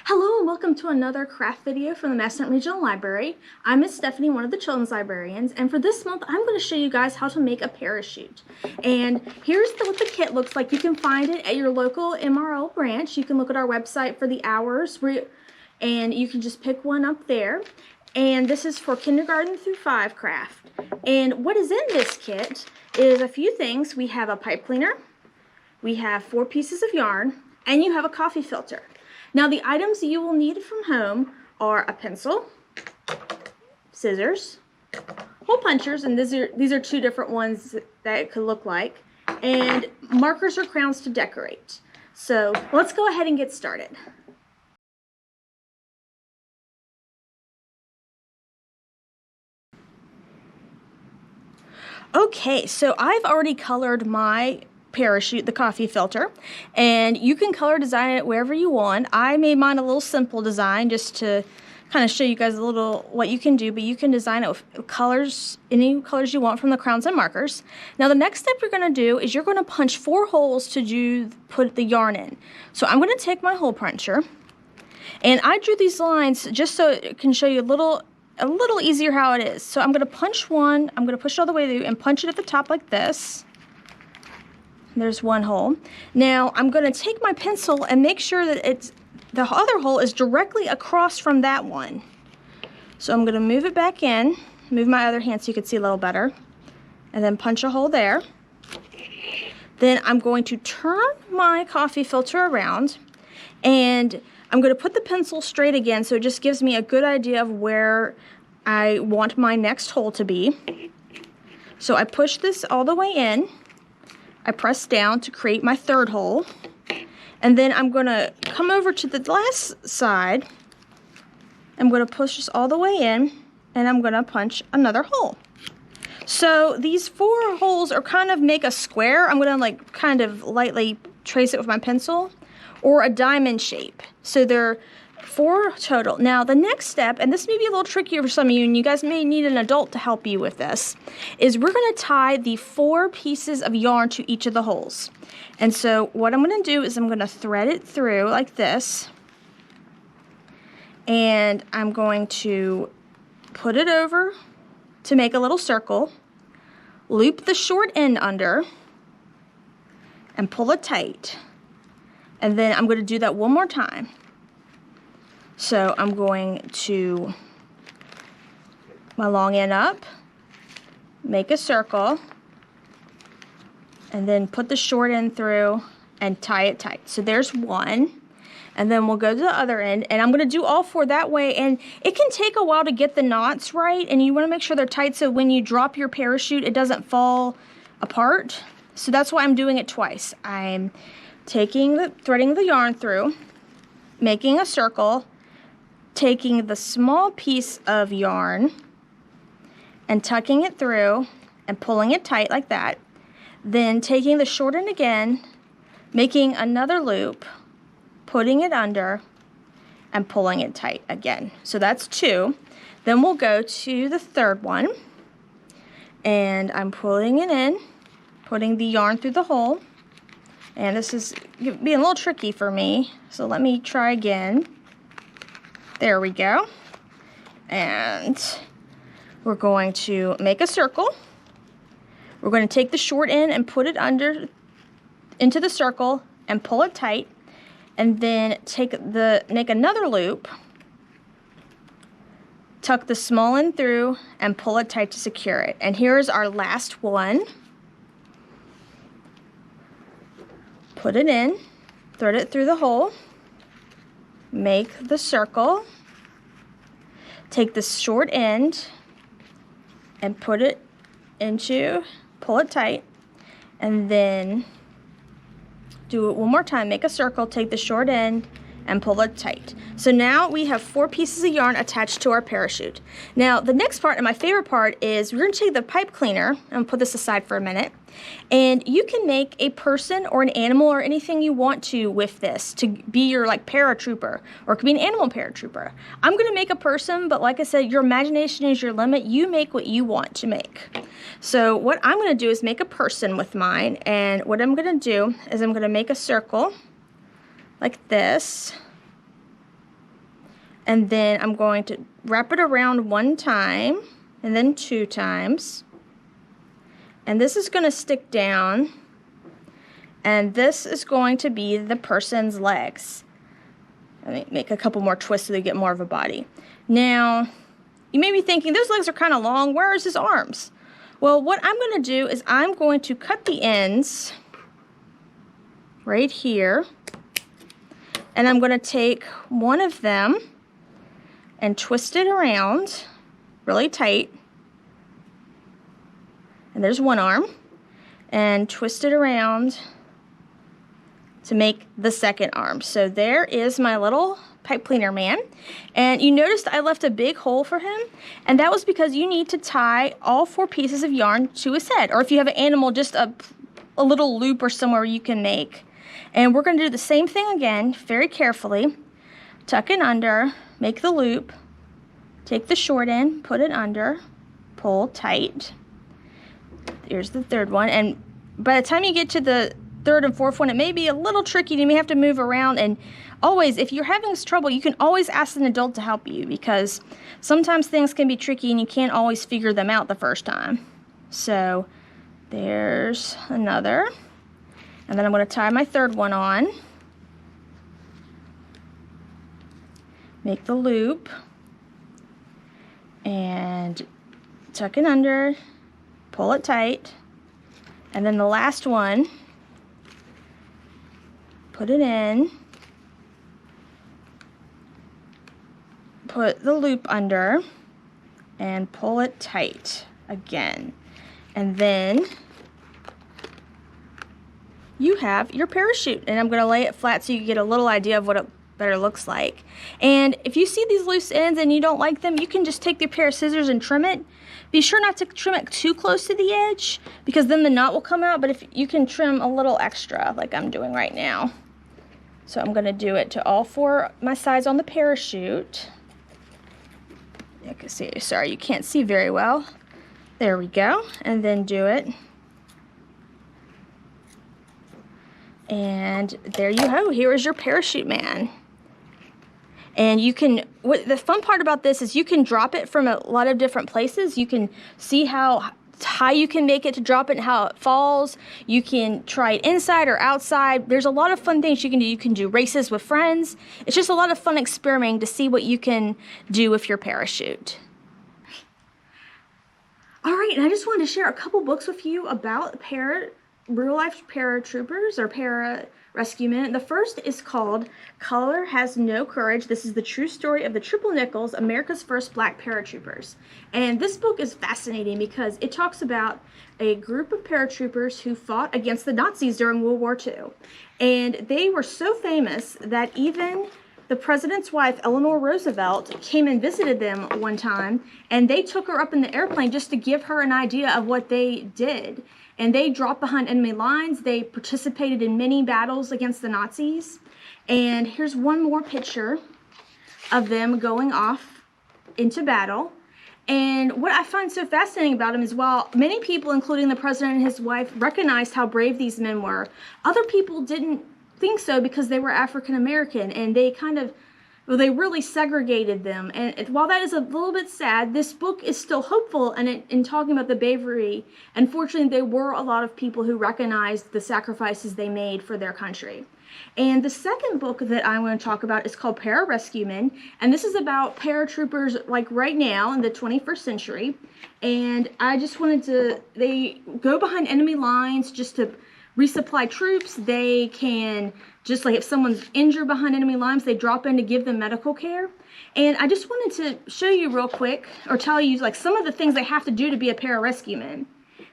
Hello and welcome to another craft video from the Massachusetts Regional Library. I'm Miss Stephanie, one of the children's librarians, and for this month I'm going to show you guys how to make a parachute. And here's what the kit looks like. You can find it at your local MRL branch. You can look at our website for the hours, and you can just pick one up there. And this is for kindergarten through 5 craft. And what is in this kit is a few things. We have a pipe cleaner, we have 4 pieces of yarn, and you have a coffee filter. Now the items you will need from home are a pencil, scissors, hole punchers, and these are 2 different ones that it could look like, and markers or crowns to decorate. So let's go ahead and get started. Okay, so I've already colored my parachute, the coffee filter, and you can color design it wherever you want. I made mine a little simple design just to kind of show you guys a little what you can do, but you can design it with colors, any colors you want from the crowns and markers. Now the next step you're going to do is you're going to punch 4 holes to put the yarn in. So I'm going to take my hole puncher, and I drew these lines just so it can show you a little easier how it is. So I'm going to punch one, I'm going to push it all the way through and punch it at the top like this. There's one hole. Now I'm going to take my pencil and make sure that the other hole is directly across from that one. So I'm going to move it back in, move my other hand so you can see a little better, and then punch a hole there. Then I'm going to turn my coffee filter around, and I'm going to put the pencil straight again so it just gives me a good idea of where I want my next hole to be. So I push this all the way in. I press down to create my 3rd hole, and then I'm going to come over to the last side. I'm going to push this all the way in, and I'm going to punch another hole. So these 4 holes are kind of make a square. I'm going to kind of lightly trace it with my pencil, or a diamond shape. So they're 4 total. Now the next step, and this may be a little trickier for some of you, and you guys may need an adult to help you with this, is we're going to tie the 4 pieces of yarn to each of the holes. And so what I'm going to do is I'm going to thread it through like this, and I'm going to put it over to make a little circle, loop the short end under, and pull it tight. And then I'm going to do that one more time. So I'm going to my long end up, make a circle, and then put the short end through and tie it tight. So there's one, and then we'll go to the other end, and I'm going to do all 4 that way, and it can take a while to get the knots right, and you want to make sure they're tight so when you drop your parachute it doesn't fall apart. So that's why I'm doing it twice. I'm threading the yarn through, making a circle, taking the small piece of yarn and tucking it through and pulling it tight like that, then taking the short end again, making another loop, putting it under, and pulling it tight again. So that's 2. Then we'll go to the 3rd one, and I'm pulling it in, putting the yarn through the hole. And this is being a little tricky for me, so let me try again. There we go. And we're going to make a circle. We're going to take the short end and put it into the circle and pull it tight. And then make another loop, tuck the small end through, and pull it tight to secure it. And here's our last one. Put it in, thread it through the hole, make the circle, take the short end and put it pull it tight, and then do it one more time. Make a circle, take the short end, and pull it tight. So now we have 4 pieces of yarn attached to our parachute. Now the next part, and my favorite part, is we're going to take the pipe cleaner and put this aside for a minute, and you can make a person or an animal or anything you want to with this to be your paratrooper, or it could be an animal paratrooper. I'm going to make a person, but like I said, your imagination is your limit. You make what you want to make. So what I'm going to do is make a person with mine, and what I'm going to do is I'm going to make a circle like this, And then I'm going to wrap it around 1 time and then 2 times. And this is going to stick down. And this is going to be the person's legs. Let me make a couple more twists so they get more of a body. Now, you may be thinking, those legs are kind of long. Where is his arms? Well, what I'm going to do is I'm going to cut the ends right here. And I'm going to take one of them and twist it around really tight. And there's one arm. And twist it around to make the second arm. So there is my little pipe cleaner man. And you noticed I left a big hole for him, and that was because you need to tie all 4 pieces of yarn to his head. Or if you have an animal, just a little loop or somewhere you can make. And we're going to do the same thing again, very carefully. Tuck it under, make the loop, take the short end, put it under, pull tight. Here's the third one, and by the time you get to the third and fourth one, it may be a little tricky. You may have to move around, and always, if you're having this trouble, you can always ask an adult to help you, because sometimes things can be tricky and you can't always figure them out the first time. So there's another, and then I'm going to tie my third one on, make the loop, and tuck it under, pull it tight, and then the last one, put it in, put the loop under, and pull it tight again. And then you have your parachute. And I'm going to lay it flat so you get a little idea of what it better looks like. And if you see these loose ends and you don't like them, you can just take your pair of scissors and trim it. Be sure not to trim it too close to the edge, because then the knot will come out. But if you can trim a little extra, like I'm doing right now. So I'm going to do it to all 4 my sides on the parachute. You can see, sorry, you can't see very well. There we go. And then do it. And there you go. Here is your parachute man. And you can, the fun part about this is you can drop it from a lot of different places. You can see how high you can make it to drop it and how it falls. You can try it inside or outside. There's a lot of fun things you can do. You can do races with friends. It's just a lot of fun experimenting to see what you can do with your parachute. All right, and I just wanted to share a couple books with you about real life paratroopers or para-rescuemen. The first is called Color Has No Courage. This is the true story of the Triple Nickels, America's first black paratroopers. And this book is fascinating because it talks about a group of paratroopers who fought against the Nazis during World War II. And they were so famous that even the president's wife, Eleanor Roosevelt, came and visited them one time, and they took her up in the airplane just to give her an idea of what they did. And they dropped behind enemy lines. They participated in many battles against the Nazis. And here's one more picture of them going off into battle. And what I find so fascinating about them is, while many people, including the president and his wife, recognized how brave these men were, other people didn't think so because they were African American, and they they really segregated them. And while that is a little bit sad, this book is still hopeful in talking about the bravery. Unfortunately, there were a lot of people who recognized the sacrifices they made for their country. And the second book that I want to talk about is called Para-Rescuemen, and this is about paratroopers like right now in the 21st century. And I just wanted they go behind enemy lines just to resupply troops. They can, just like if someone's injured behind enemy lines, they drop in to give them medical care. And I just wanted to show you real quick, or tell you like some of the things they have to do to be a para-rescueman.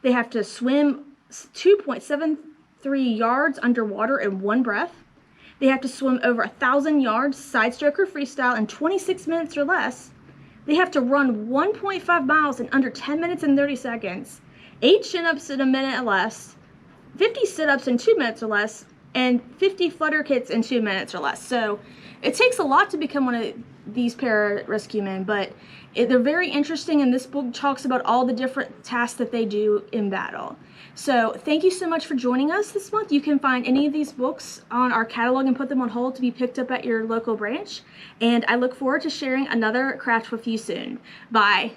They have to swim 2.73 yards underwater in one breath. They have to swim over 1,000 yards, side stroke or freestyle, in 26 minutes or less. They have to run 1.5 miles in under 10 minutes and 30 seconds, 8 chin-ups in a minute or less, 50 sit-ups in 2 minutes or less, and 50 flutter kits in 2 minutes or less. So it takes a lot to become one of these pararescue men, but they're very interesting, and this book talks about all the different tasks that they do in battle. So thank you so much for joining us this month. You can find any of these books on our catalog and put them on hold to be picked up at your local branch. And I look forward to sharing another craft with you soon. Bye.